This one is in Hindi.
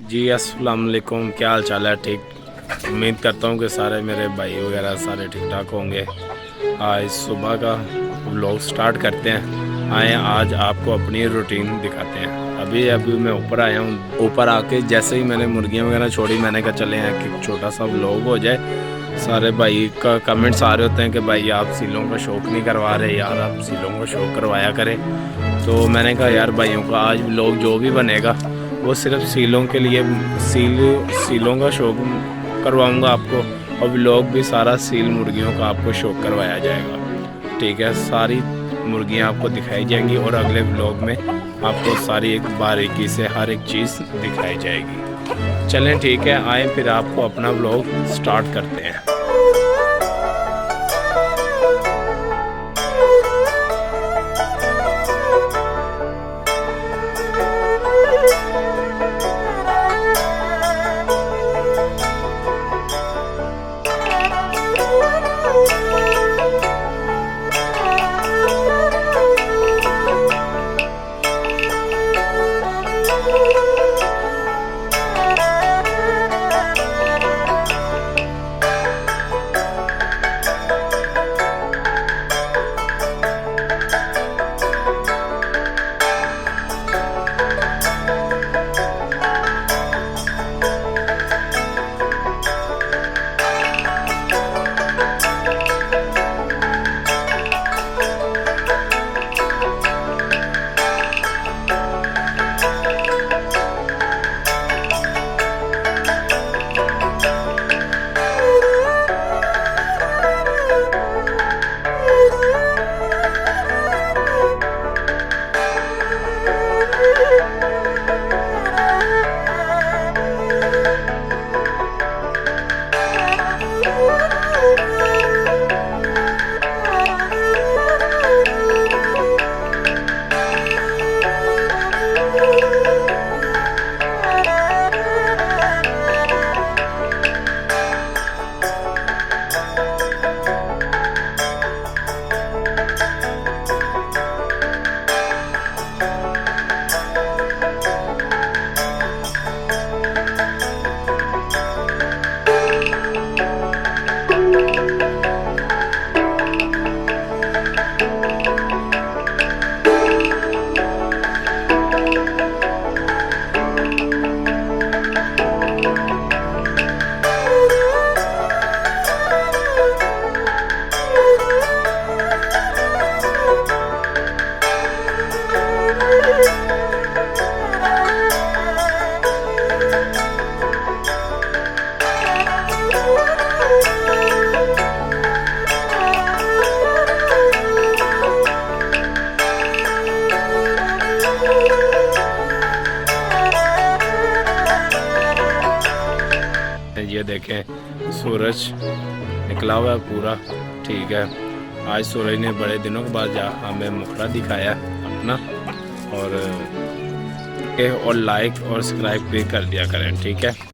जी अस्सलाम वालेकुम, क्या हाल चाल है? ठीक, उम्मीद करता हूँ कि सारे मेरे भाई वगैरह सारे ठीक ठाक होंगे। आज सुबह का व्लॉग स्टार्ट करते हैं। आए आज आपको अपनी रूटीन दिखाते हैं। अभी मैं ऊपर आया हूँ। ऊपर आके जैसे ही मैंने मुर्गियाँ वगैरह छोड़ी, मैंने कहा चले हैं कि छोटा सा व्लॉग हो जाए। सारे भाई का कमेंट्स आ रहे होते हैं कि भाई आप सीलों का शौक़ नहीं करवा रहे, यार आप सीलों का शौक़ करवाया करें। तो मैंने कहा यार भाइयों का आज व्लॉग जो भी बनेगा वो सिर्फ सीलों के लिए, सीलों का शौक़ करवाऊंगा आपको, और व्लॉग भी सारा सील मुर्गियों का आपको शौक़ करवाया जाएगा। ठीक है, सारी मुर्गियां आपको दिखाई जाएंगी और अगले व्लॉग में आपको सारी एक बारीकी से हर एक चीज़ दिखाई जाएगी। चलें ठीक है, आए फिर आपको अपना व्लॉग स्टार्ट करते हैं। ये देखें सूरज निकला हुआ है पूरा। ठीक है, आज सूरज ने बड़े दिनों के बाद हमें मुखड़ा दिखाया अपना। और लाइक और सब्सक्राइब भी कर दिया करें। ठीक है।